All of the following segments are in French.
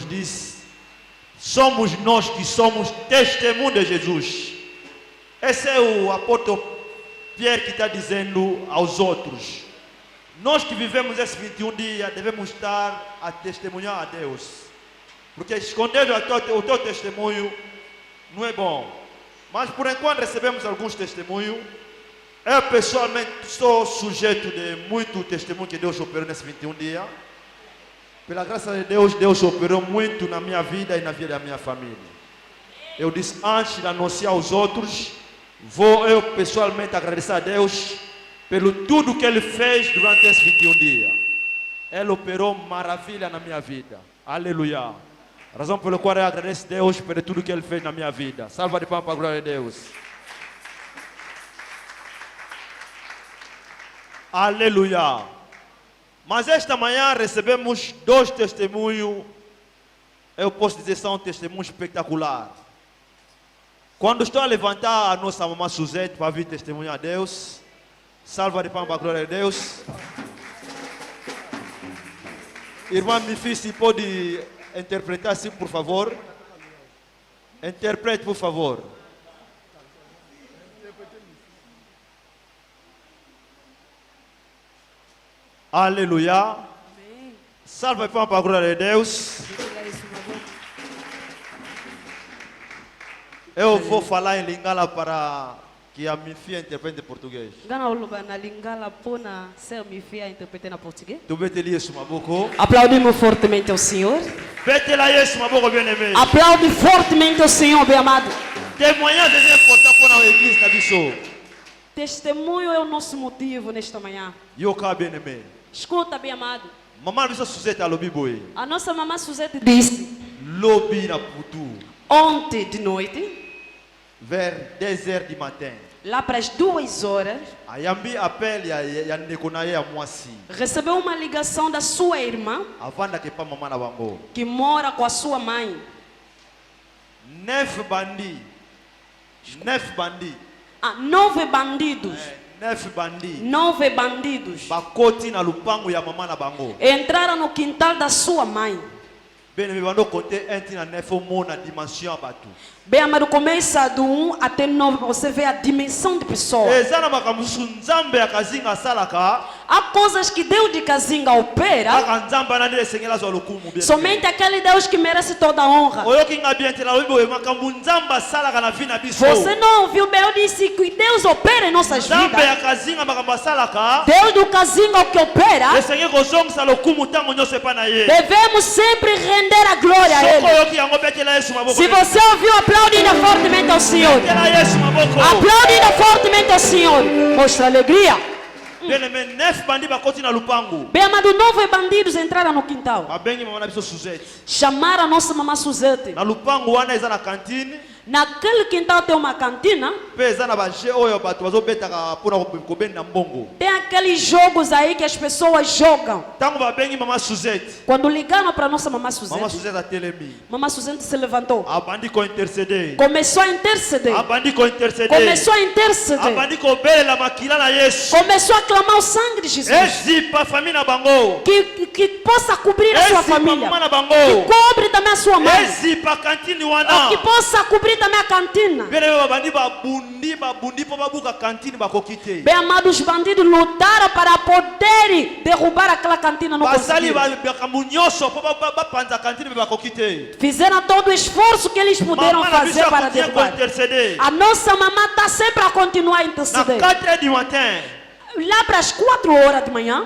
nos disse, somos nós que somos testemunho de Jesus. Esse é o apóstolo Pierre que está dizendo aos outros. Nós que vivemos esses 21 dias devemos estar a testemunhar a Deus. Porque esconder o teu testemunho não é bom. Mas por enquanto recebemos alguns testemunhos. Eu pessoalmente sou sujeito de muito testemunho que Deus operou nesses 21 dias. Pela graça de Deus, Deus operou muito na minha vida e na vida da minha família. Eu disse antes de anunciar aos outros, vou eu pessoalmente agradecer a Deus pelo tudo que Ele fez durante esses 21 dias. Ele operou maravilha na minha vida. Aleluia. A razão pela qual eu agradeço a Deus por tudo que Ele fez na minha vida. Salva de palmas para a glória de Deus. Aleluia. Mas esta manhã recebemos 2 testemunhos. Eu posso dizer que são testemunhos espetaculares. Quando estou a levantar a nossa mamãe Suzete para vir testemunhar a Deus, salva de palmas para a glória de Deus. Irmã Mifi, se pode interpretar assim, por favor. Interprete, por favor. Aleluia. Salva de palmas para a glória de Deus. Eu vou falar em Lingala para que a Mifi interprete em português. Aplaudimos fortemente ao Senhor. Bem-aimé. Aplaude fortemente ao Senhor, bem amado. Témoignage é importante para a igreja da Bissau. Testemunho é o nosso motivo nesta manhã. Yoka bem-aimé. Escuta, bem amado. Mamãe Bissau Suzete a lobi boy. A nossa mamãe Suzete disse Lobi na putu. ontem de noite, Vers 10h du matin. lá para as 2 horas, Ayambi appel ya nekonaye ya mwasi. recebeu uma ligação da sua irmã Avanda ke pa mama na bango. que mora com a sua mãe. 9 bandits. 9 bandits. 9 bandidos. 9 bandits. 9 bandidos Bakoti na lupango ya mama na bango. entraram no quintal da sua mãe. Bene me bando côté 1 na 9 mona dimension abatu. Bem amado, começa do 1 até 9 para você ver a dimensão de pessoa. Ezana makamusu nzambe akazinga salaka. Há coisas que Deus de Kazinga opera. Aka nzamba na ndele sengela zo lokumu bien. Somente aquele Deus que merece toda a honra. Oyo kinga bien tela lobo makamu nzamba salaka na vina biso. Você não ouviu bem? Eu disse que Deus opera em nossas Nzambe vidas. akazinga makamba salaka. Deus do Kazinga o que opera. Esenge kozongisa lokumu tango nyose pa na ye. Devemos sempre render a glória a Soko Ele. yo ki yango betela Yesu maboko. Se você ouviu, aplaude ainda fortemente ao Senhor. Betela Yesu maboko. Aplaude ainda fortemente ao Senhor. Mostra alegria. Bene me 9 bandi bakoti na lupango. Bem amado, 9 bandidos entraram no quintal. Babengi mama na biso Suzette. Chamaram a nossa mamãe Suzete. Na lupango wana eza na cantine. Naquele quintal tem uma cantina. Pe eza na ba jeu oyo bato bazobetaka pona kobenda mbongo. Tem aqueles jogos aí que as pessoas jogam. Tango babengi mama Suzette. Quando ligaram para nossa mamãe Mama Suzete, Suzette atelemi. mamãe Suzete se levantou. Abandi ko interceder. Começou a interceder. Abandi ko interceder. Começou a interceder. Abandi ko belela makila na Yesu. Começou a clamar o sangue de Jesus. Ezipa famille na bango. Que possa cobrir a sua Ezipa família. mama na bango. Que cobre também a sua mãe. Ezipa cantine wana. Que possa cobrir também a cantina. Bene babandi babundi po babuka cantine bakokite. Bem amados, os bandidos lutaram para poderem derrubar aquela cantina. Não Basali conseguiram. bakamunyoso po bapanza cantine bakokite. Fizeram todo o esforço que eles puderam Mama na biso fazer para akotia ko derrubar. interceder. A nossa mamãe está sempre a continuar a Na interceder. 4h du matin. Lá para as 4 horas de manhã,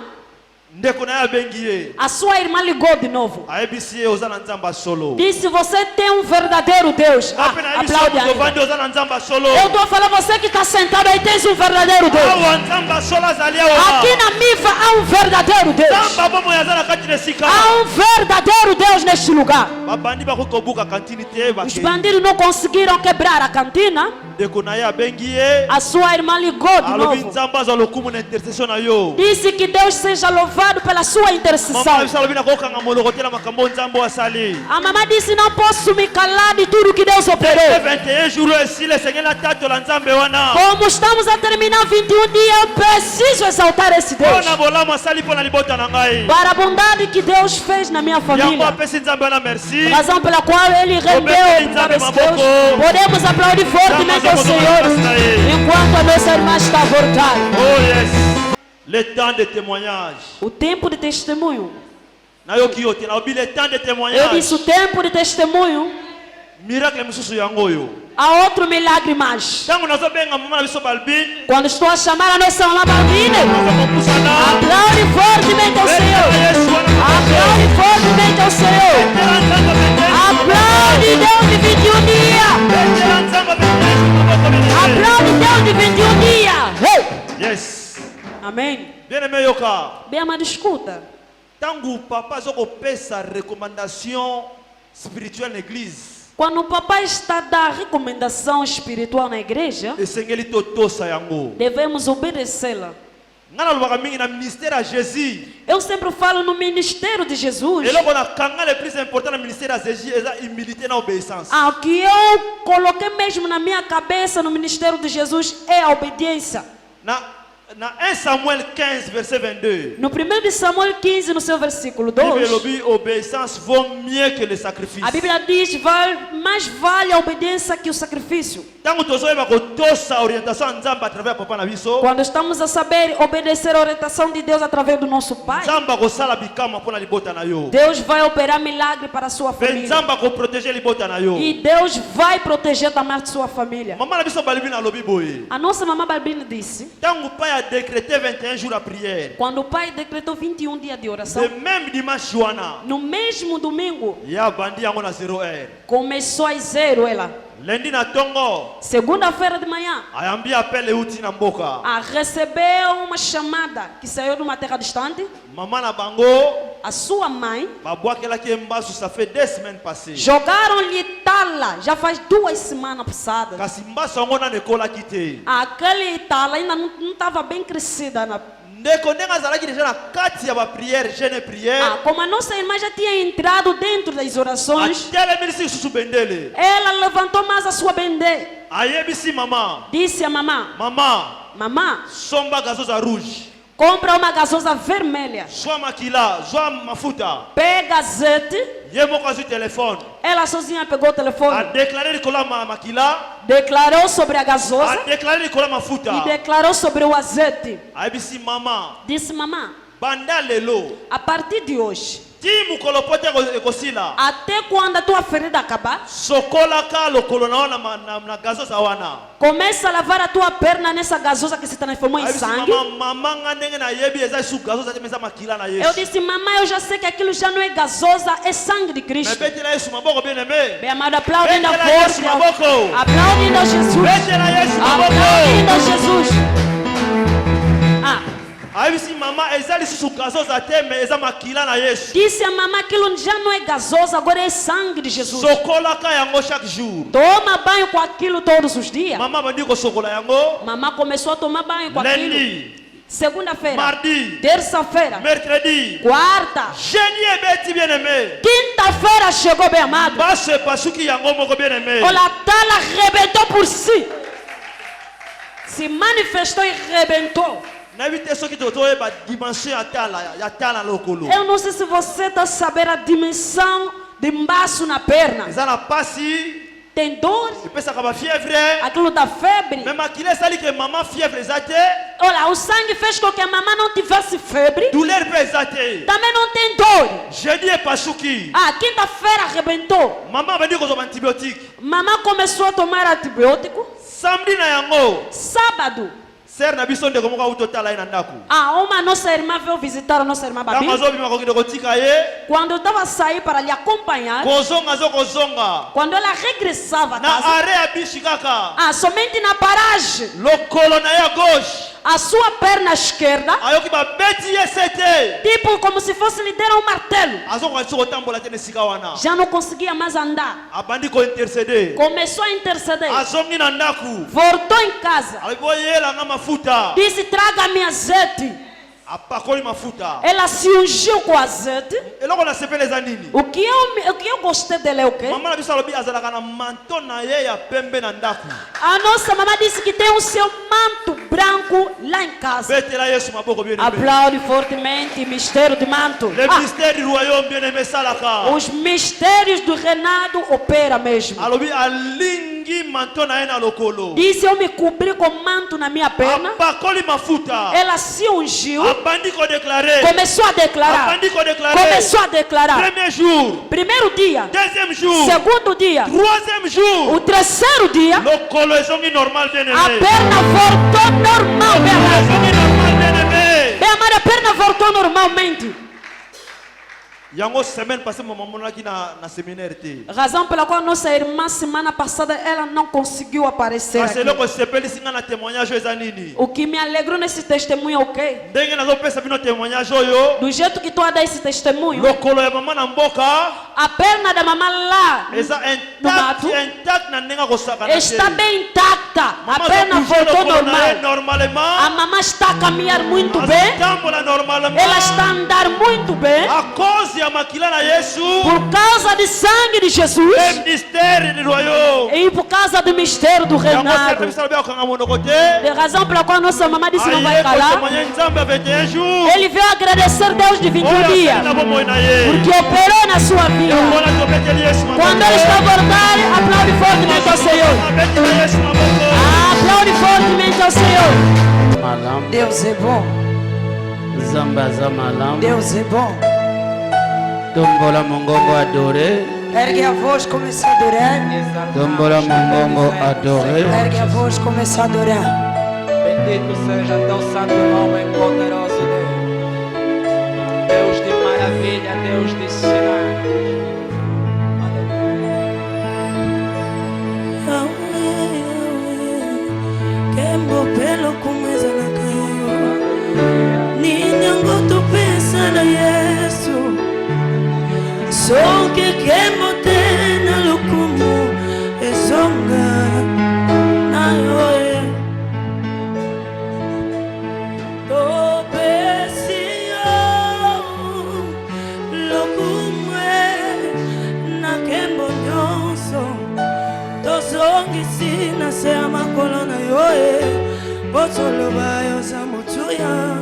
Ndeko na bengi ye. a sua irmã ligou de novo. A ABC ozana nzamba solo. Disse: você tem um verdadeiro Deus. Aplaude ainda. Tovandi ozana nzamba solo. Eu estou a falar, você que está sentado aí, tens um verdadeiro Deus. Awa nzamba sola zalia Aqui na MIFA há um verdadeiro Deus. Nzamba bomo yazana kati nesika. Há um verdadeiro Deus neste lugar. Babandi bakotobuka kantini te Os bandidos não conseguiram quebrar a cantina. ndeko na ye abengi ye A sua irmã ligou de alobi novo. nzambe azwa lokumu na intercession na yo. Disse que Deus seja louvado pela sua Mama intercessão. na biso alobi nakokanga moloko te na makambo nzambe asali. A mamãe disse: não posso me calar de tudo que Deus Te operou. 21 jours esili esengeli atatola nzambe wana. Como estamos a terminar 21 dias, eu preciso exaltar esse Deus. Mpona bolamu asali mpona libota na ngai. Para a bondade que Deus fez na minha Yango família. apesi nzambe wana merci. Razão pela qual ele rendeu para esse Deus. Podemos aplaudir fortemente ao Senhor enquanto a nossa irmã está a voltar. Oh yes. Le temps de témoignage. O tempo de testemunho. Nayoki yote na obi le temps de Eu témoignage. disse o tempo de testemunho. Miracle misusu yango yo. Há outro milagre mais. Tango nazobenga mama na biso Balbine. Quando estou a chamar a nossa mamãe Balbine, Nazokopusana. aplaude fortemente ao Senhor. Aplaude fortemente ao Senhor. Aplaude Deus de 21 dias. Aplaude Deus de 21 dias. Hey! Yes. Amém. Bien aimé yoka. Bem amado, escuta. Tango papa azokopesa recommandation spirituelle na église. Quando o papai está a dar recomendação espiritual na igreja, Esengeli totosa yango. devemos obedecê-la. Ngana lobaka mingi na ministère à Jésus. Eu sempre falo no ministério de Jesus. Eloko na kanga le plus important na ministère à Jésus eza humilité na obéissance. O que eu coloquei mesmo na minha cabeça no ministério de Jesus é a obediência. Na 1 Samuel 15 verset 22. No 1 de Samuel 15, no seu versículo Bible 2, lobi obéissance vaut mieux que le sacrifice. a Bíblia diz: mais vale a obediência que o sacrifício. Tango tozoyeba kotosa orientation ya Nzambe à travers papa na biso. Quando estamos a saber obedecer a orientação de Deus através do nosso Pai, Nzambe akosala bikama mpona libota na yo. Deus vai operar milagre para a sua Mpe família. Nzambe akoprotéger libota na yo. E Deus vai proteger também a sua família. Mama na biso Balbine alobi boye. A nossa mamãe Balbine disse, Tango o pai a décrété 21 jours à prière. quando o pai decretou 21 dias de oração, Le même dimanche wana. no mesmo domingo, Ya bandi yango na 0 heure. começou às 0 ela. Lendi na tongo. Segunda-feira de manhã, Ayambi appel euti na mboka. recebeu uma chamada que saiu de uma terra distante. Mama na bango. A sua mãe Babwakelaki mbasu ça fait 2 semaines passées. jogaram-lhe tala, já faz 2 semanas passadas. Kasi mbasu yango na nekolaki te. Aquele tala ainda não estava bem crescida. Ndeko ndenga azalaki deja na kati ya baprière jeune prière. Como a nossa irmã já tinha entrado dentro das orações, Atelemisi lisusu bendele. ela levantou mais a sua bandeira. Ayebisi mama. Disse a mamã: mamã, Somba gazoza rouge. compra uma gasosa vermelha. Zwa makila, zwa mafuta. Pega azeite. Ye moko azwi telefone. Ela sozinha pegou o telefone. A déclaré likolo ya makila. Declarou sobre a gasosa. A déclaré likolo ya mafuta. E declarou sobre o azeite. Ayebisi mama. Disse mamã: Banda lelo. a partir de hoje, Ti mukolo pote ekosila. até quando a tua ferida acabar, Sokolaka lokolo na wana na gazoza wana. começa a lavar a tua perna nessa gasosa que se transformou em Ayebisi sangue. mama nga ndenge na yebi eza su gazoza te meza makila na Eu Yesu. disse: mamãe, eu já sei que aquilo já não é gasosa, é sangue de Mais Cristo. betela Yesu maboko bien aimé. Bem amado, aplaudindo a Betela Yesu força. maboko. Aplaudindo a Jesus. Betela Yesu maboko. Aplaudindo a Jesus. Ayebisi mama eza lisusu gazoza te me eza makila na Yesu. Disse a mamãe: aquilo já não é gasosa, agora é sangue de Jesus. Sokolaka yango chaque jour. Toma banho com aquilo todos os dias. Mama bandi kosokola yango. Mamãe começou a tomar banho com aquilo. Lundi, Segunda-feira, mardi, terça-feira, mercredi. quarta, Jeudi ebeti bien aimé. quinta-feira chegou, bem amado. Basse pasuki yango moko bien aimé. Olha, a tala arrebentou por si. Se manifestou e rebentou. Nayebi te soki tozoyeba dimension ya tala lokolo. Eu não sei se você está sabendo a dimensão de embaço na perna. Eza na pasi, Tem dor, epesaka bafievre. aquilo da febre. Me makila esali ke mama fievre eza te. Olha, o sangue fez com que a mamãe não tivesse febre. Douleur mpe eza te. Também não tem dor. Jeudi epasuki. Quinta-feira arrebentou. Mama bandi kozwa antibiotique. Mamãe começou a tomar antibiótico. Samedi na yango. Sábado, Ser na biso ndeko moko auto tala ye na ndako. uma nossa irmã veio visitar a nossa irmã Babi. Tango azobima kokende kotika ye. Quando eu estava a sair para lhe acompanhar, Kozonga azokozonga. quando ela regressava a Na casa, are ya bishi kaka. somente na paragem, Lokolo na ye ya gauche. a sua perna esquerda, ayoki babeti ye sete tipo como se fosse lhe deram um martelo. azokwanisa kotambola te na esika wana Já não conseguia mais andar. abandi kointercede Começou a interceder. azongi na ndaku Voltou em casa. alobi boyelanga mafuta Disse: traga-me azeite. apakoli mafuta Ela se ungiu com azeite. eloko nasepela eza nini O que eu gostei dela é o quê? mama na biso alobi azalaka na manto na ye ya pembe na ndaku A nossa mamãe disse que tem o seu manto branco lá em casa. betela yesu maboko bien aimé Aplaude fortemente o mistério do manto. le mystère du royaume bien aimé salaka Os mistérios do reinado opera mesmo. alobi alingi manto na ye na lokolo Disse: eu me cobri com manto na minha perna. apakoli mafuta Ela se ungiu. abandi kodéclare Começou a declarar. abandi kodéclare Começou a declarar. premier jour Primeiro dia. deuxième jour Segundo dia. troisième jour O terceiro dia. lokolo ezongi normal bien A aimé perna voltou normal. Bem amada. ezongi normal bien aimé Bem amada, a perna voltou normalmente. yango semaine passée mama monaki na séminaire te Razão pela qual nossa irmã semana passada ela não conseguiu aparecer kasi aqui. eloko esepelisi nga na témoignage oyo eza nini O que me alegrou nesse testemunho é o quê? ndenge nazopesa bino témoignage oyo Do jeito que estou a dar esse testemunho, lokolo ya mama na mboka a perna da mamãe lá eza no mato intact na ndenge akosakana está te bem intacta. A mama perna azobouge voltou lokolo na ye normal. normalement A mamãe está a caminhar muito bem. azotambola normalement Ela está a andar muito bem. a cause ya makila na yesu Por causa do sangue de Jesus le mystère du royaume e por causa do mistério do yango reinado. serve biso alobi akokanga monoko te De razão pela qual nossa mamãe disse não vai aye calar. kotémoigne nzambe a 21 jours Ele veio agradecer Deus de 21 oyo dias. asali na bomoi na ye Porque operou na sua vida. yango wana tobeteli yesu Quando ele está a voltar, aplaude fortemente ao Senhor. abetela yesu maboko Aplaude fortemente ao Senhor. Malam, Deus é bom. Zambaza Malam, Deus é bom. Tombola Mongongo adoré, Ergue a voz, começa a adorar. Tombola Mongongo adoré, Ergue a voz, começa a adorar. Bendito seja teu santo nome, poderoso Deus. Deus de maravilha, Deus de sinais. Kembo pelo kumeza na kayo Ninyango tu pensa na Yesu So que kembo tena lukumu Esonga na yoe To pesio Lukumwe na kembo nyonso Tozongi sina se amakolo na yoe Botoloba yo za motuya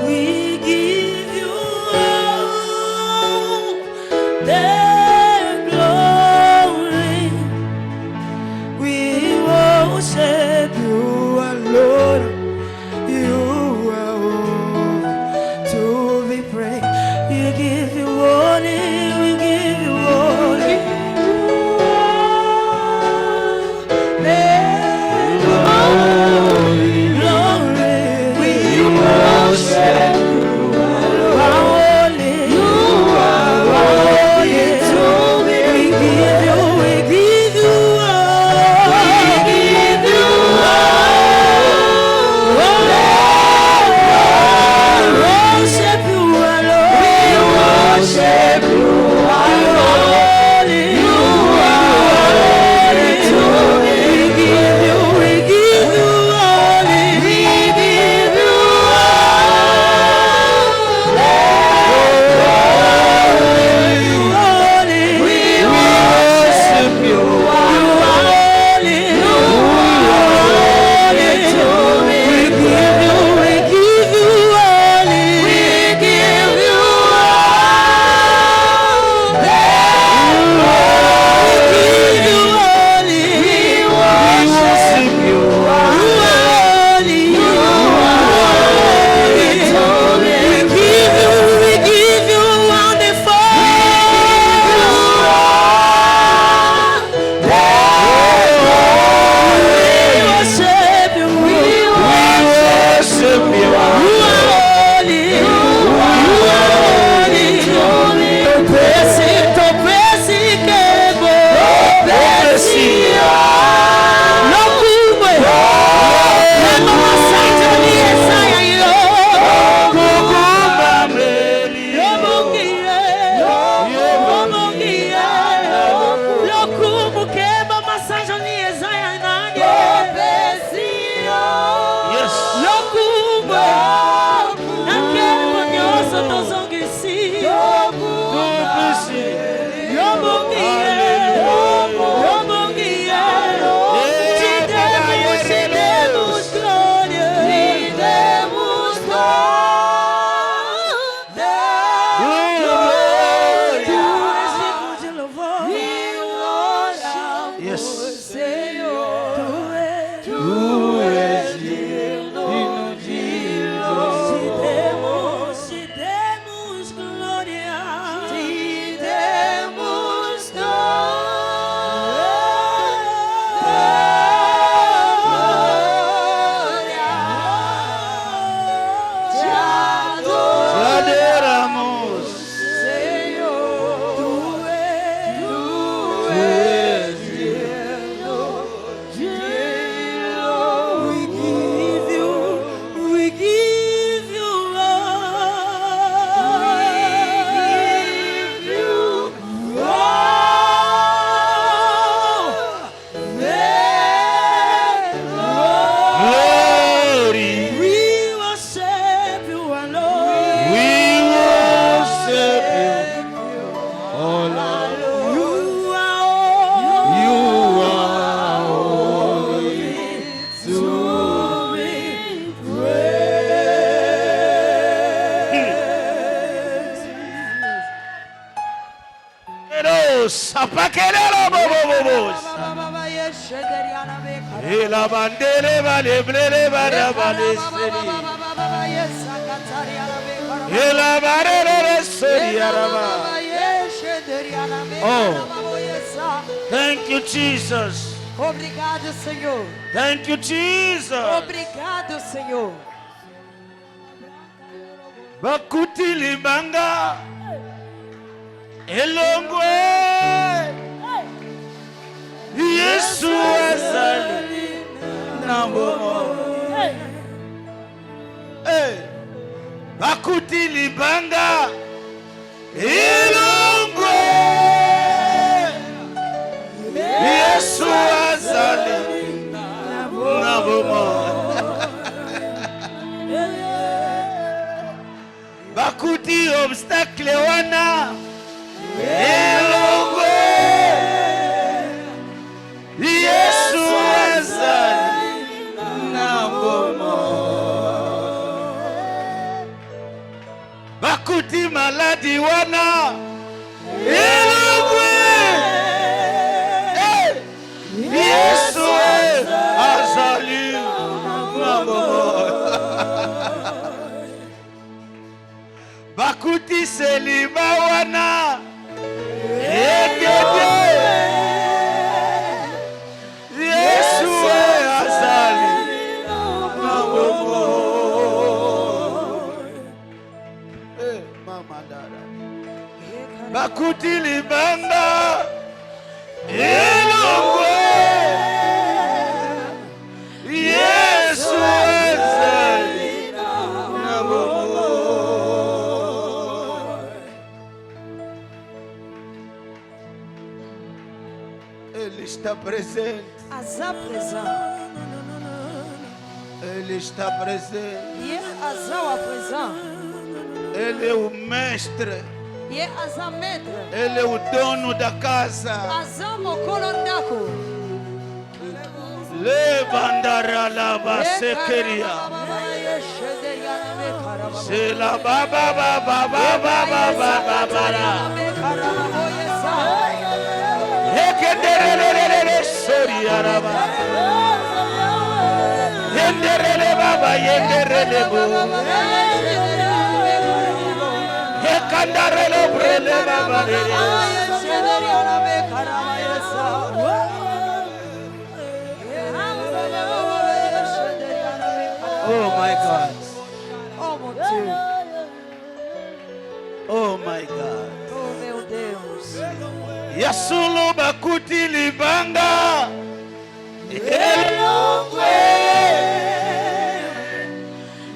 We give you all the glory We worship you alone You are worthy to be praised We give you honor, we give you honor We give you Et la bandele baleblele barabale seri. Et la barele seri araba. Oh, thank you, Jesus. Obrigado, Senhor. Thank you, Jesus. Obrigado, Senhor. Bakuti libanga elongwe Yesu azali nambo. Bakuti libanga elongwe Yesu azali nambo. Bakuti obstacle wana elongwe Yesu azali nambo. Bakuti maladi wana elongwe Yesu azali nambo. Bakuti seliba wana egede Yesu azali nambo. Mama dada. Bakuti libanga elongwe Yesu azali nambo. Ele está presente. Aza present. Ele está presente. Ye aza wa present. Ele é o mestre. Ye aza maître. Ele é o dono da casa. Aza mokolo ndako. Levandara la basekeria. Se la baba baba baba baba baba. Ekenderere sori araba. Yenderere baba yenderere bo. Ekandarele brele baba. Oh my God. Oh mon Dieu. Oh my God. Oh meu Deus. Yasulu bakuti libanga elongwe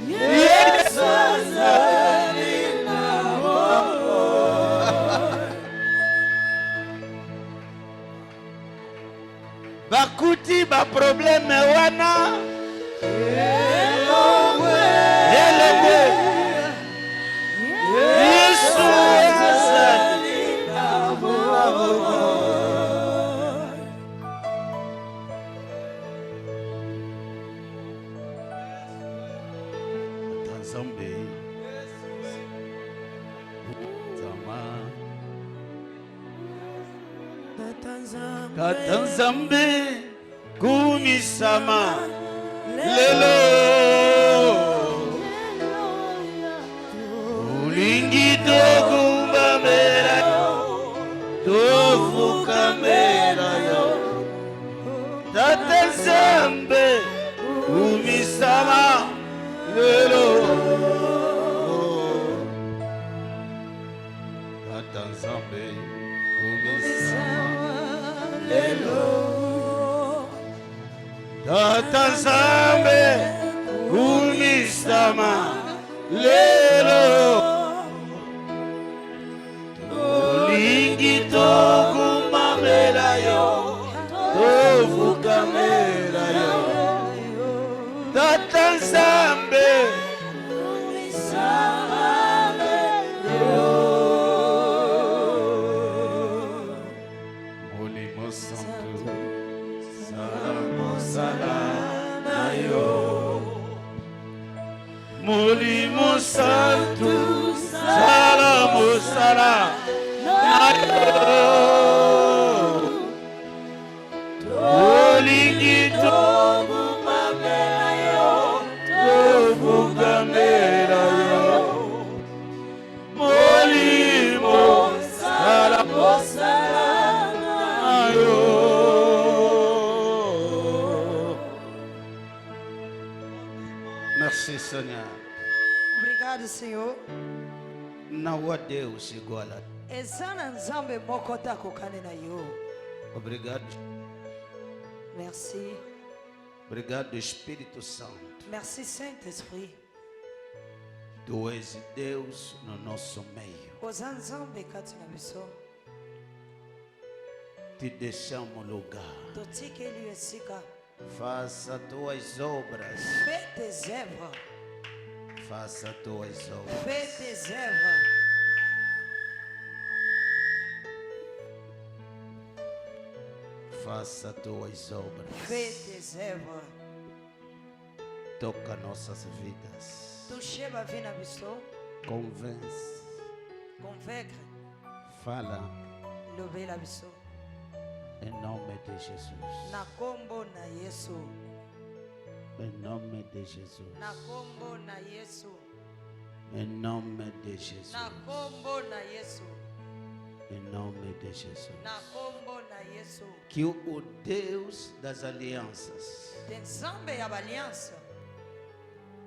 Yesu azali nambo. Bakuti ba probleme wana elongwe Yesu azali nambo. Tanzambe Zama Tatanzambe kumisama lelo ulingi tokumba mera tofuka mera yo Tatanzambe kumisama lelo Tatanzambe kumisama lelo Tatanzambe kumisama lelo Olingi tokumamela yo tofukamela yo Tatanzambe Molimo Santo Salamo Salana yo Molimo Santo Salamo Salana yo Olingi tobungambela yo, tobungambela yo. Molimo sala osalanga yo. Merci Seigneur. Obrigado, Senhor. Nawa Deus igual a Ezana nzambe moko takokane na yo. Obrigado. Merci. Obrigado Espírito Santo. Merci, Saint-Esprit. Tu és Deus no nosso meio. Oza nzambe kati na biso. Te deixamos lugar. Totikeli esika. Faça tuas obras. Fais tes œuvres. Faça tuas obras. Fais tes œuvres. Faça tuas obras. Fais tes œuvres. Toca nossas vidas. Touchez ma vie na biso. Convence. Convaincre. Fala Lever la biso. em nome de Jesus. Na kombo na Yesu. Em nome de Jesus. Na kombo na Yesu. Em nome de Jesus. Na kombo na Yesu. Em nome de Jesus. Na kombo na Yesu. Que o Deus das alianças Tem nzambe ya baliança.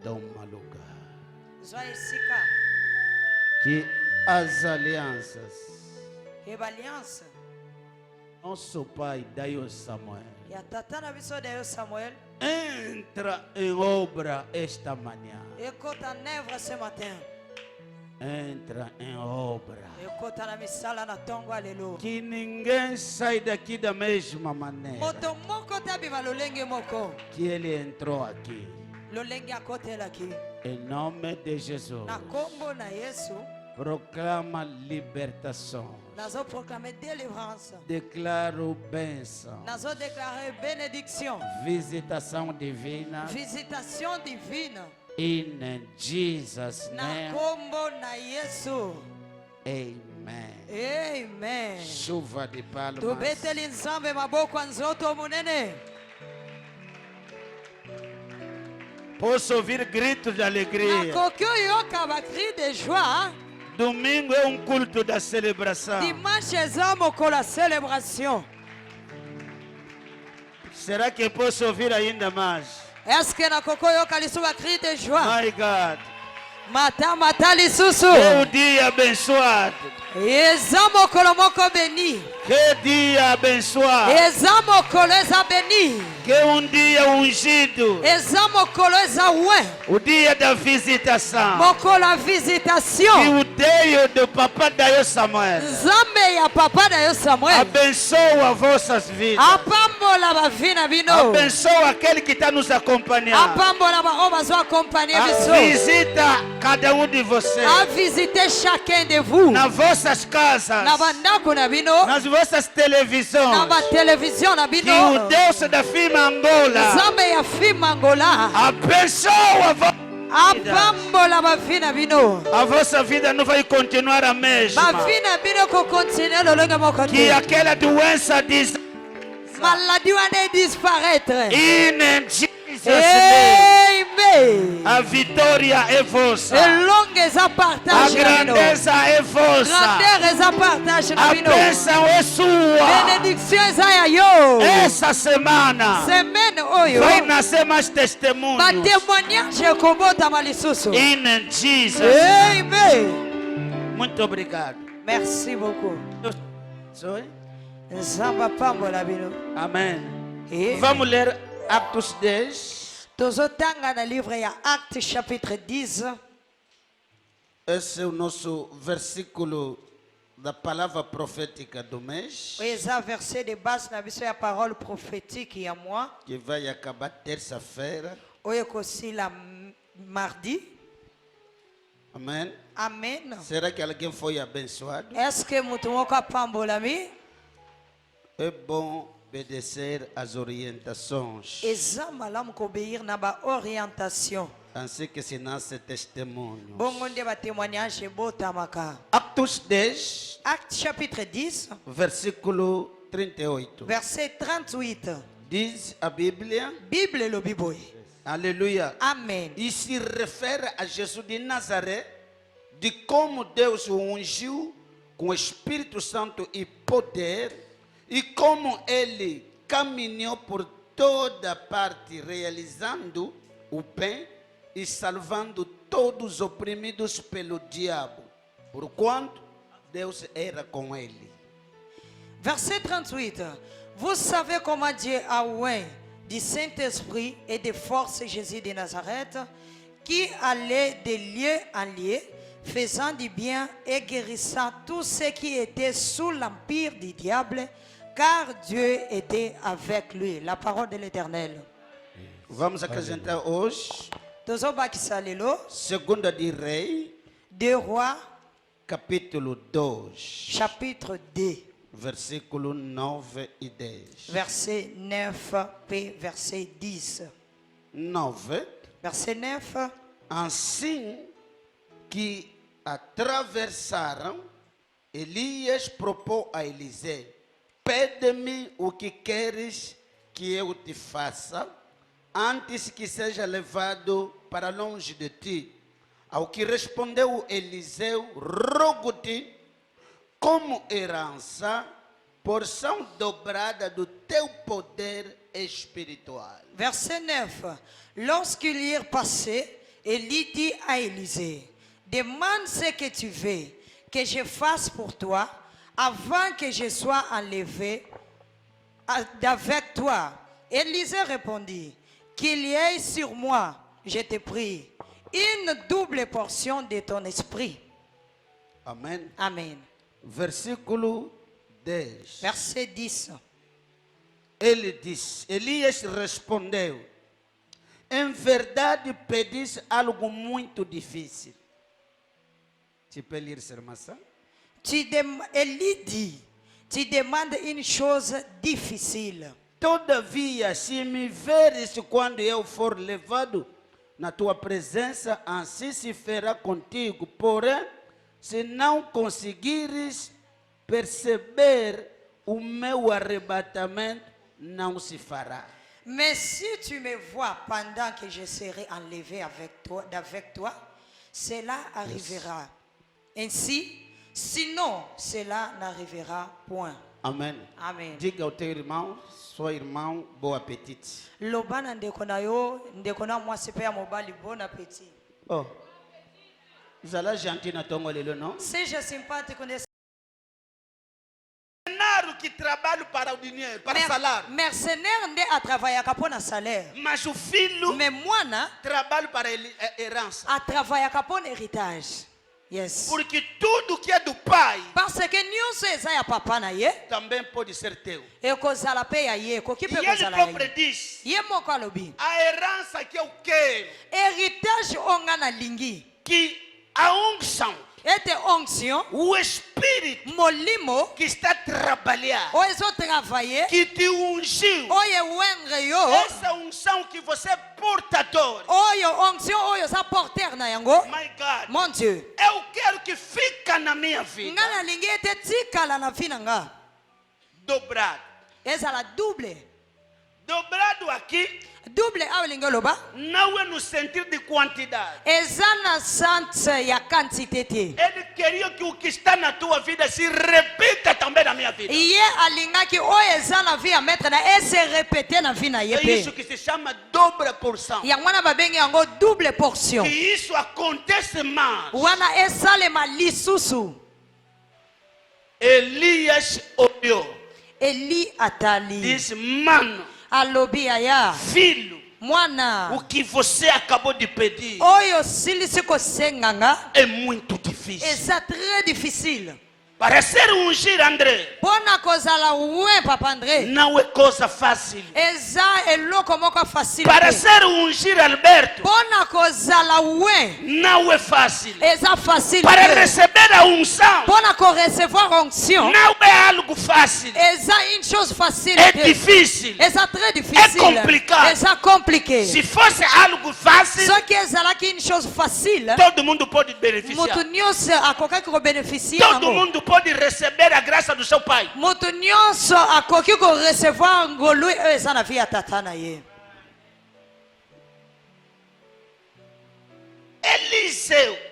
toma lugar. Zwa esika. Que as alianças, E baliança. nosso pai Daio Samuel, Ya tata na biso da yo Samuel. entra em obra esta manhã. Ekota nèvre ce matin. Entra em obra. Ekota na misala na tongo alelo. Que ninguém sai daqui da mesma maneira Moto moko tabiba lolenge moko. que ele entrou aqui. Lolenge akotela ki. Em nome de Jesus. Na kombo na Yesu. Proclama libertação. Nazo proclamer délivrance. Declaro bênção. Nazo déclarer bénédiction. Visitação divina. Visitation divine. In Jesus' Na name. kombo na Yesu. Amen. Amen. Chuva de palmas. Tubeteli nzambe maboko nzoto munene. Posso ouvir gritos de alegria. Nakoki oyoka ba cri de joie. Domingo é culto da celebração. Dimanche eza mokolo ya célébration. Será que posso ouvir ainda mais? Est-ce que nakoki oyoka lisusu ba cri de joie? My God. Mata lisusu. Que dia abençoado. Eza mokolo moko beni. Que dia abençoado. Eza mokolo eza beni. Que dia ungido. Eza mokolo eza ué. O dia da visitação. Mokolo ya Que visitation. o Deus do Papai Daio Samuel Nzambe ya papa na yo Samuel. abençoa vossas vidas. Apambola bavi na bino. Abençoa aquele que está nos acompanhando. Apambola bao bazo acompanhar biso. Visita cada um de vocês. A visiter chacun de vous. Nas vossas casas. Na bandako na bino. Nas vossas televisões. Na ba television na Que bino. o Deus da firma Angola Nzambe ya fima Angola. abençoa Apambola bavi na bino. a vossa vida não vai continuar a mesma. Bavi na bino ko continuer lolonga moko Que te. aquela doença diz Maladie wana disparaître. in Jesus name. Amen. A vitória é vossa. Elonge eza A partage na bino. grandeza é vossa. Grandeur eza partage na A bino. bênção é sua. Benediction eza ya yo. Essa semana Semaine oyo. vai nascer mais testemunhos. Ba témoignage ekobotama lisusu. In Jesus. Amen. Muito obrigado. Merci beaucoup. Oi? Nzambe apambola bino. Amém. Et Vamos ler Atos 10. tozotanga na livre ya Actes chapitre 10. Esse é o nosso versículo da palavra profética do mês, Oyo eza verset de base na biso ya parole prophétique ya moi. que vai acabar terça-feira. Oyo ekosila mardi. Amém. Amen. Será que alguém foi abençoado? Est-ce que mutu moko apambolami? É bom obedecer às orientações, Eza malamu kobeir na ba orientation. assim que se nasce testemunho. Bongo nde ba témoignage ebotamaka. Atos 10, Actes chapitre 10, versículo 38. verset 38. Diz a Bíblia. Bíblia elobi boye. Aleluia. Amen. E se refere a Jesus de Nazaré, de como Deus o ungiu com o Espírito Santo e poder, e como ele caminhou por toda parte realizando o bem e salvando todos os oprimidos pelo diabo, porquanto Deus era com ele. Verset 38. Vous savez comment Dieu a oint du Saint-Esprit et de force Jésus de Nazareth, qui allait de lieu en lieu, faisant du bien et guérissant tous ceux qui étaient sous l'empire du diable, car Dieu était avec lui. La parole de l'Éternel. Vamos acrescentar hoje, Tozobakisa lelo, Segunda de Rei, 2 Rois, capítulo 2, chapitre 2, versículo 9 e 10. verset 9 et verset 10. 9. Verset 9. Assim que atravessaram, Elias propôs a Eliseu: pede-me o que queres que eu te faça, antes que seja levado para longe de ti. Ao que respondeu Eliseu: rogo-te, como herança, porção dobrada do teu poder espiritual. Verset 9. Lorsqu'il y est passé, Élie dit à Élisée: demande ce que tu veux que je fasse pour toi avant que je sois enlevé d'avec toi. Élisée répondit: qu'il y ait sur moi, je te prie, une double portion de ton esprit. Amém. Amen. Versículo 10. Verset 10. Ele disse, Elias respondeu: em verdade pedis algo muito difícil. Tu peux lire sur maçã? Élie dit: tu demandes une chose difficile. Todavia, se me veres quando eu for levado na tua presença, assim se fará contigo. Porém, se não conseguires perceber o meu arrebatamento, não se fará. Mais si tu me vois pendant que je serai enlevé avec toi, cela arrivera. Ainsi, sinon, cela n'arrivera point. Amém. Amen. Diga ao teu irmão, sua irmão, bom apetite. Lobana ndeko na yo, ndeko na mwasi pe ya mobali, bon appétit. Oh, zala gentil na tongo lelo, não? Seja simpático nesse. Mercenário que trabalha para o dinheiro, para o salário. Mercenaire nde atravaillaka pona salaire. Mas o filho Mais mwana trabalha para a herança. atravaillaka pona héritage. Yes. Porque tudo que é do pai Parce que nyonso eza ya papa na ye, também pode ser teu. ekozala pe ya ye, koki E pe ele kozala ya próprio ye. diz: Ye moko alobi, a herança que eu quero, héritage onga na lingi, que a unção, ete onction, o Espírito molimo, que está a trabalhar, oyo ezotravaille, que te ungiu, oyo ewengre yo, essa unção que você é portador. oyo onction oyo oza porteur na yango, My God, mon Dieu, eu quero que fica na minha vida nga na lingi ete tikala na vi na nga, dobrado. ezala double. Dobrado aqui Double awa lingi oloba, não é no sentido de quantidade. eza na sens ya quantité te. Ele queria que o que está na tua vida se repita também na minha vida. Ye alingaki oyo eza na vi ya maître na ese répété na vi na ye É isso pe. que se chama dobra porção. Yango wana babengi yango double portion. Que isso acontece mais. Wana esalema lisusu. Elias olhou, Eli atali. disse: mano, Alobi aya. filho, Mwana. o que você acabou de pedir Oyo silisi kosenganga. é muito difícil. Eza très difficile. Para ser ungir André, Pona kozala uwe papa André. não é coisa fácil. Eza eloko moko facile. Para ser ungir Alberto, Pona kozala uwe. não é fácil. Eza facile. Para receber a unção, Pona ko recevoir onction. não é algo fácil. Eza une chose facile. É difícil. Eza très difficile. É complicado. Eza compliqué. Se fosse algo fácil, Só que ezalaki une chose facile. todo mundo pode beneficiar. Mutu nyonso akokaki kobénéficier Todo yango. mundo pode receber a graça do seu pai. moto nyonso akoki korecevoir ngolu oyo eza na vi ya tata na ye.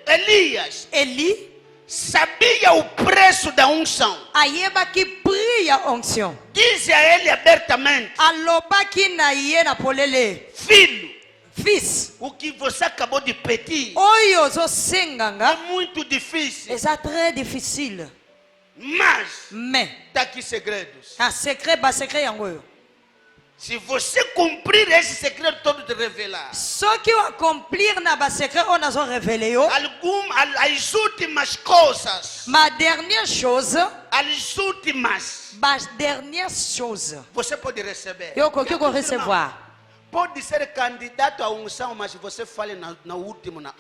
Elias Eli sabia o preço da unção. ayebaki prix ya onction, Diz a ele abertamente: alobaki na ye na polele, filho, fils o que você acabou de pedir oyo ozosenganga é muito difícil, eza très difficile, mas mais está aqui segredos. a secret basekret yango oyo Se você cumprir esse segredo todo de revelar, soki oaccomplir na basekret oyo nazorevele yo, as últimas coisas, ma dernière chose, as últimas, dernière chose você pode receber. yo okoki korecevoir. Pode ser candidato à unção, mas você fale na última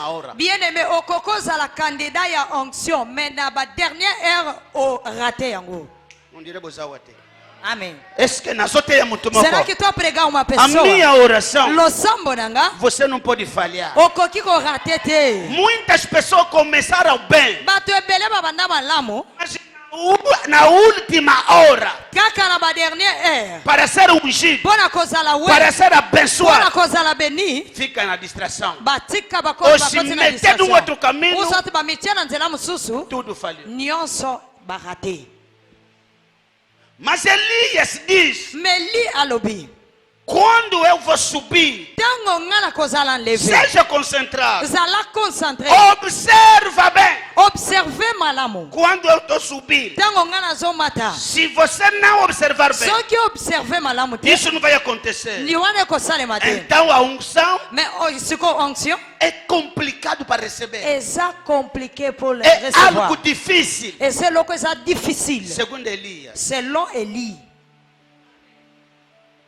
hora. Bien aimé, okokozala candidat ya onction, mais na ba dernière heure o raté yango. Não diremos ao até. Amen. Est-ce que na sote é muito mal? Será que tu pregar uma A pessoa? minha oração, Losambo nanga você não pode falhar. okoki koraté te. Muitas pessoas começaram bem, Bato ebele babanda malamu mas na última hora, kaka na ba dernière heure para ser ungido, mpona kozala we, para ser mpona abençoado, kozala beni, fica na distração. batika Ou se bakoti na meter num outro distraction caminho, usati bamitie na nzela mosusu tudo falhou. nyonso barate. Mas Elias diz: Meli alobi quando eu vou subir, ntango nga na kozala nleve, seja concentrado, zala concentré, observa bem. observe malamu Quando eu estou subindo, ntango nga nazomata. se você não observar bem, soki observe malamu te isso não vai acontecer. liwana ekosalema te. Então a unção Mais siko onction é complicado para receber. eza compliqué pour le É recevoir, algo difícil. eza eloko eza difficile Segundo Elias, selon Eli.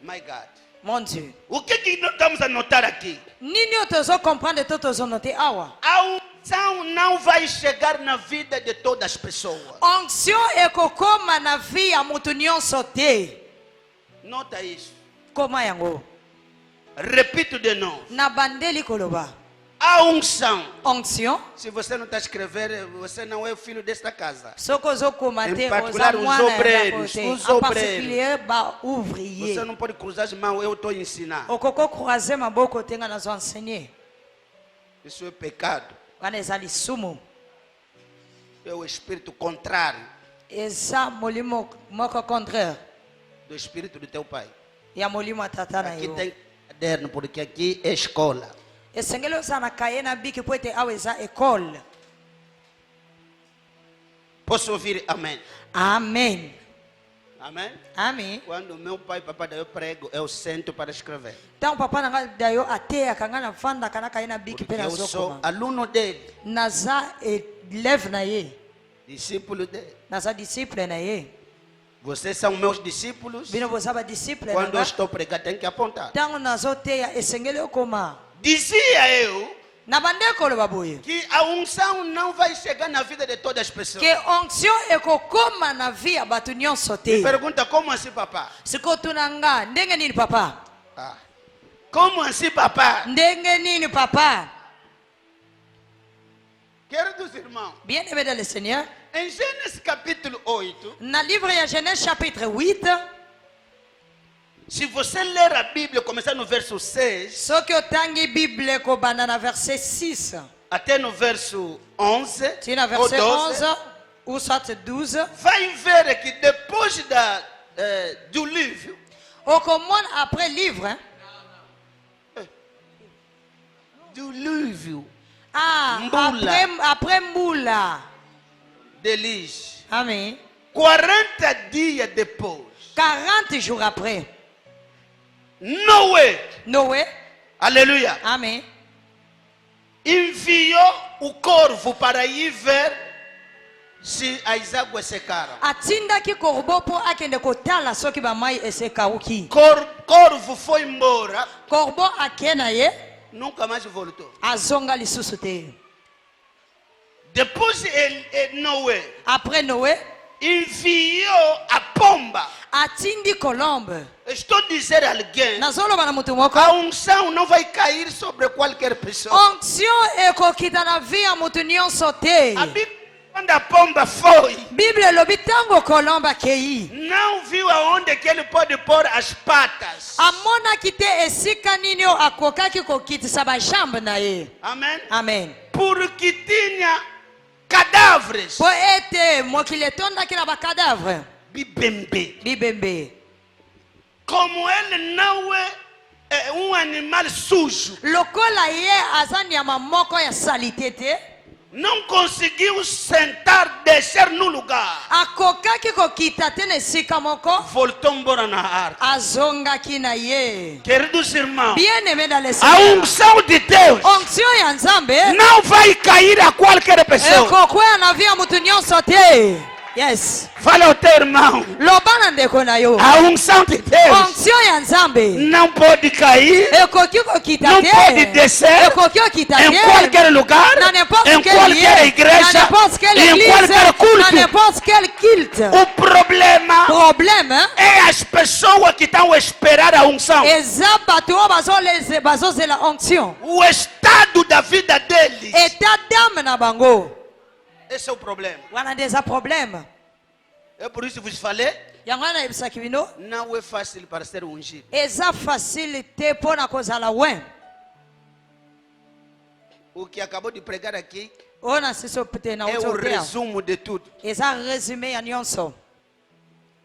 my God. Mon Dieu, O que nós estamos a notar aqui? nini oyo tozocomprendre to tozonote awa? A unção não vai chegar na vida de todas as pessoas. Onction ekokoma na vie ya mutu nyonso te. Nota isso. Koma yango Repito de novo. na bandeli koloba A unção. onction, Se você não está a escrever, você não é o filho desta casa. soki ozokoma te Em particular, oza os mwana ya obreiros, ndako te. os En obreiros. particulier Você baouvrier não pode cruzar as mãos, eu estou a ensinar. okoko croise maboko te nga nazo enseigner, Isso é pecado. wana eza lisumu, É o espírito contrário eza molimo moko contraire do espírito do teu pai. ya molimo ya tata na Aqui yo. tem caderno, porque aqui é escola. esengeli oza na kaye na biki po ete awa eza ekole. Posso ouvir amém? Amen. Amém? Ami Quando meu pai e papai daí eu prego, eu sento para escrever. ntango papa na ngai dayo ateyaka ngai navandaka na kaye na biki mpe Porque eu sou nazokoma, aluno dele, naza eleve na ye, discípulo dele. naza disciple na ye. Vocês são meus discípulos. Bino boza badisciple na Quando eu ngai. estou pregando, tem que apontar. Ntango nazoteya esengeli okoma Dizia eu na bandeko koloba boye que a unção não vai chegar na vida de todas as pessoas. ke onction ekokoma na vie ya bato nyonso te. Pergunta, como assim, papá? sikotuna nga ndenge nini papa, Ah. Como assim, papá? ndenge nini papa. Queridos irmãos, Bien aimé dans le Seigneur, em Gênesis capítulo 8, dans le livre de Genèse chapitre 8, se você ler a Bíblia, começar no verso 6 soki otangi Bible kobanda na verset 6 até no verso 11 tina ou verset 12, 11 ou soit 12, vai ver que depois do livro, okomona après livre hein? do livro Ah, Mbula. après Moula. de Elias, Amen. 40 dias depois, 40 jours après, Noé, Noé, aleluia, Amen, enviou o corvo para ir ver se as águas secaram. atindaki korbo mpo akende kotala soki bamai esekauki. Corvo foi embora, Korbo ake na ye, nunca mais voltou. azonga lisusu te. Depois Noé Après Noé, enviou a pomba. atindi kolombe. Estou a dizer a alguém, Nazoloba na mutu moko, a unção não vai cair sobre qualquer pessoa. onction ekokita na vie ya mutu nyonso te. A Bíblia Quando a pomba foi, Bible elobi ntango kolombe akei não viu aonde que ele pode pôr as patas. amonaki te esika nini oyo akokaki kokitisa bajambe na ye. Amém? Amen. Porque tinha cadáveres. Po ete mokili etondaki na bakadavre Bibembe. bibembe. Como ele não é animal sujo, Lokola ye aza nyama moko ya salite te, não conseguiu sentar, descer no lugar. akokaki kokita te na esika moko, Voltou embora na arca. azongaki na ye. Queridos irmãos, Bien aimé dans le a Seigneur, unção de Deus onction ya nzambe não vai cair a qualquer pessoa. ekokwea na vi ya mutu nyonso te. Yes. Fala ao teu irmão. Loba na ndeko na yo, A unção de Deus onction ya nzambe não pode cair, ekoki kokita não te, pode descer ekoki kokita em te qualquer lugar, na n'importe em quel qualquer lieu, na igreja, n'importe quelle em église, qualquer na culto. n'importe quel culte. O problema Problème, hein? é as pessoas que estão a esperar a unção. Eza bato oyo bazozela onction, O estado da vida deles. état d'âme na bango Esse é o problema. wana nde eza problème. É por isso que vos falei, Yango wana nayebisaki bino não é fácil para ser ungido. eza facile te mpo na kozala wen. O que acabou de pregar aqui Oyo na sisi te na é o otea resumo de tudo. eza résumé ya nyonso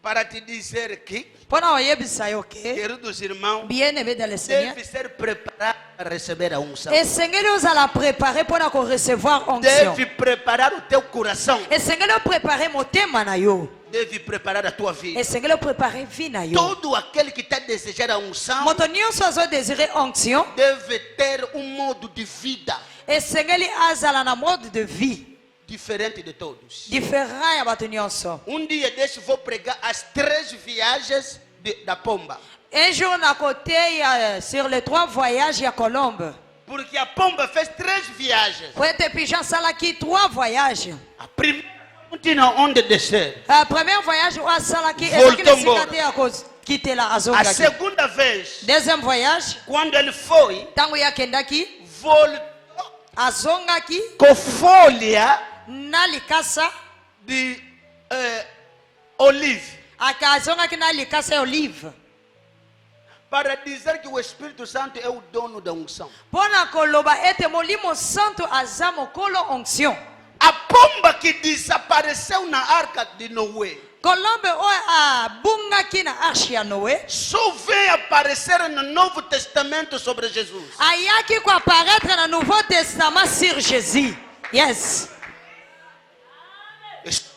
Para te dizer que, mpo na oyebisa yo ke queridos irmãos, bien aimé dans le Seigneur, deve ser preparado para receber a unção. esengeli ozala préparé mpo na korecevoir onction, Deve preparar o teu coração. esengeli oprépare motema na yo, Deve preparar a tua vida. esengeli oprépare vi na yo. Todo aquele que está desejando a unção Moto nyonso azodésire onction deve ter modo de vida esengeli azala na mode de vie diferente de todos. différent ya bato nyonso. Dia desse vou pregar as 3 viagens da pomba. Un jour nakoteya sur les 3 voyages ya Colombe, Porque a pomba fez 3 viagens. po ete pigeon asalaki 3 voyages. A primeira não tinha onde descer. Premier voyage oyo asalaki Voltou ezaki na esika embora. te ya kokitela A azongaki. segunda vez, Deuxième voyage quando ele foi, ntango ye akendaki voltou azongaki com folha na likasa de olive. azongaki na likasa ya olive Para dizer que o Espírito Santo é o dono da unção. mpo na koloba ete molimo santo aza mokolo onction. A pomba que desapareceu na arca de Noé Colombe oyo abungaki na arche ya Noé só veio aparecer no Novo Testamento sobre Jesus. ayaki koapparaître na Nouveau Testament sur Jésus. Yes.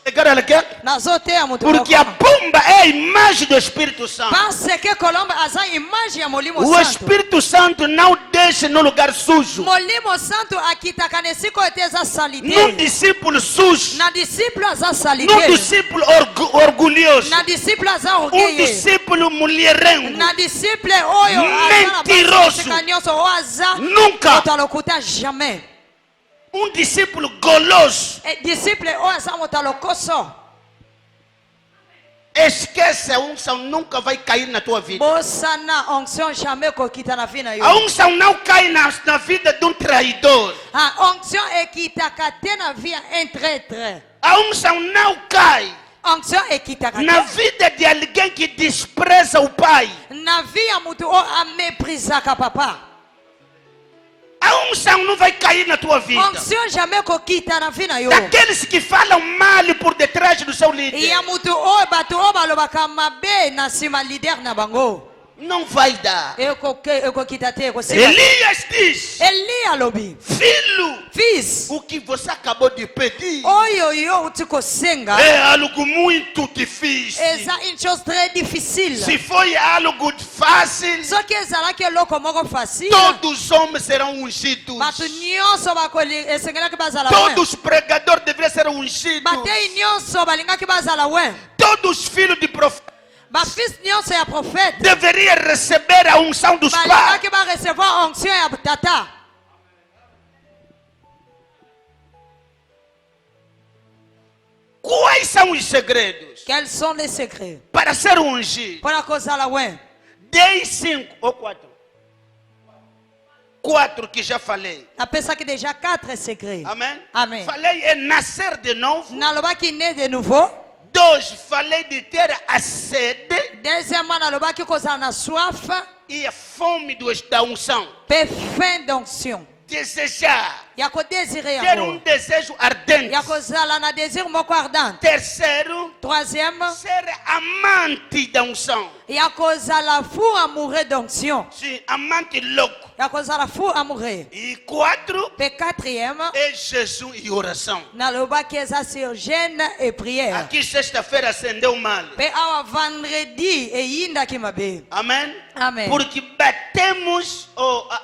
Chegar alguém? Nazoteya mutu Porque a pomba é a imagem do Espírito Santo. parce que Colombe aza image ya molimo O santo. Espírito Santo não deixa no lugar sujo. Molimo santo akitaka na esika ete eza sali Num te. discípulo sujo. Na disciple aza sali Num te. discípulo orgulhoso. Na disciple aza Um orgueilleux. discípulo mulherengo. Na disciple oyo Mentiroso. aza nyonso oyo aza Nunca. moto alokuta jamais. Um discípulo goloso. Disciple oyo aza moto alokoso. Esquece, a unção nunca vai cair na tua vida. Bosana onction jamais kokita na vi na yo. A unção não cai na vida de um traidor. A onction ekitaka te na vi ya un traître. A unção não cai Onction ekitaka na te vida de alguém que despreza o pai. na vi ya mutu oyo améprisaka papa. A unção não vai cair na tua vida. Onction jamais kokita na vi na yo. Daqueles que falam mal por detrás do seu líder. Ya mutu oyo bato oyo balobaka mabe na nsima lider na bango. Não vai dar. Ekokita te ekosika. Elias diz: Eli alobi Filho, fils o que você acabou de pedir oyo yo uti kosenga é algo muito difícil. eza une chose très difficile. Se foi algo fácil, Soki ezalaki eloko moko facile todos os homens serão ungidos. bato nyonso esengelaki bazala wen. Todos os pregadores deveriam ser ungidos. Batei nyonso balingaki bazala wen. Todos os filhos de profeta Bafils nyonso ya prophète deveriam receber a unção dos pais. balingaki barecevoir onction ya tata. Quais são os segredos Quels sont les secrets para ser ungido? mpona kozala wen? 10, 5 ou 4. 4 que já falei. napesaki déjà 4 secrets. Amém? Amen. Falei é nascer de novo. Nalobaki né de nouveau. 2, falei de ter a sede Deuxièmement, nalobaki kozala na soif e a fome da unção. pe faim d'onction. Desejar, Ya kodésire ter yango. desejo ardente. Ya kozala na désir moko ardent. Terceiro, Troisième, ser amante da unção. ya kozala fou amoureux d'onction. Sim, amante louco. Ya kozala fou amoureux. E 4, Pe quatrième, é jejum e oração. nalobaki eza sur jeûne et prière. Aqui sexta-feira acendeu mal. Pe awa vendredi eyindaki mabe. Amém? Amen. Porque batemos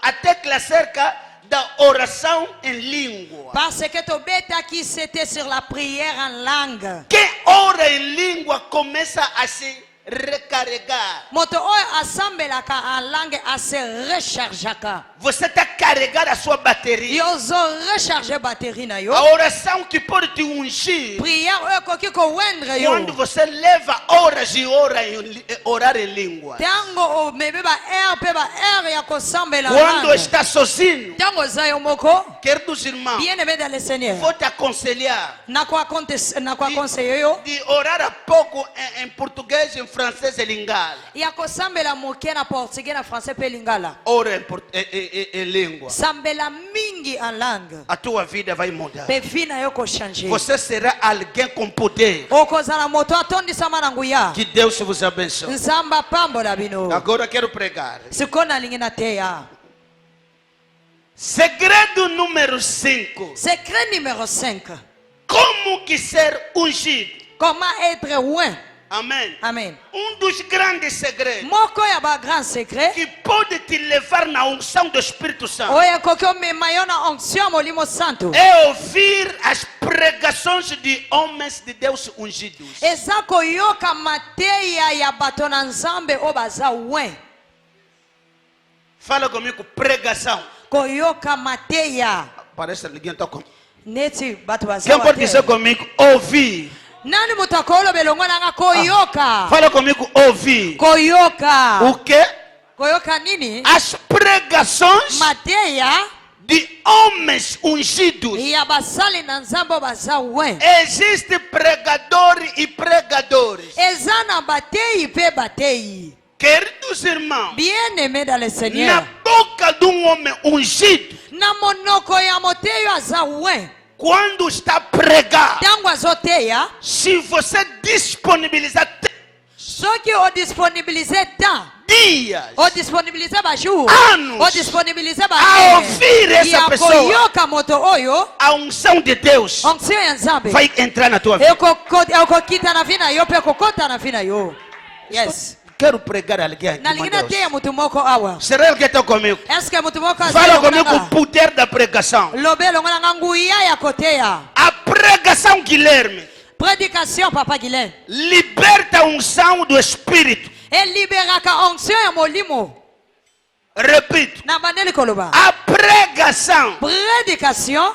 a tecla acerca da oração em língua. Parce que tobetaki c'était sur la prière en langue. Quem ora em língua começa a se recarregar. Moto oyo asambelaka en langue ase rechargeaka. Você está a carregar a sua bateria. Yozo recharger batterie na yo. A oração que pode te ungir. Prière oyo ekoki kowendre yo. Quando você leva horas e horas em orar em língua. Tango omebe ba air pe ba air ya kosambela en Quando langue. está sozinho. Tango oza yo moko. Queridos irmãos, Bien-aimé dans le Seigneur. vou te aconselhar Na kwa conseiller yo. de orar a pouco em português, em francês e lingala. Ya kosambela moke na portugais na français pe lingala. Ora em língua. Sambela mingi en langue. A tua vida vai mudar. Pe vie na yo kochanger. Você será alguém com poder. Okozala moto atondisama na nguya. Que Deus vos abençoe. Nzamba pambola bino. Agora eu quero pregar. Siko nalingi na teya. Segredo número 5. Secret numéro 5. Como que ser ungido? Comment être oint? Amém. Amen. Dos grandes segredos Moko ya ba grand secret. que pode te levar na unção do Espírito Santo Oya koki omema yo na onction molimo santo. é ouvir as pregações de homens de Deus ungidos. Eza koyoka mateya ya bato na nzambe o baza oint. Fala comigo, pregação. Koyoka mateya. Parece que ninguém está com. Neti bato baza Quem pode dizer oint. comigo, ouvir? Nani mutu akolo belongo nanga koyoka. Fala comigo, ouvir. Koyoka. O quê? Koyoka nini? As pregações Mateya de homens ungidos. ya basali na nzambe o baza oint. Existe pregador e pregadores. Eza na bateyi pe bateyi. Queridos irmãos, Bien-aimé dans le na Seigneur. boca de um homem ungido, Na monoko ya moteyo aza oint. quando está a pregar, Tango azoteya. se você disponibilizar Soki o disponibiliser temps. dias O disponibiliser ba jour. Anos. O disponibiliser ba a ouvir essa pessoa, koyoka moto oyo. a unção de Deus Onction ya nzambe. vai entrar na tua vida. Ekokita na vina yo pe kokota na vina yo. Yes. Quero pregar alguém aqui, Na lingina meu Deus. teya mutu moko awa. Será alguém está comigo? Est-ce que mutu moko Fala comigo o poder da pregação. Lobe longo na nguya ya koteya. A pregação, Guilherme, Prédication papa Guilain. liberta a unção do Espírito. Eliberaka onction ya molimo. Repito, Na bandeli koloba. a pregação Prédication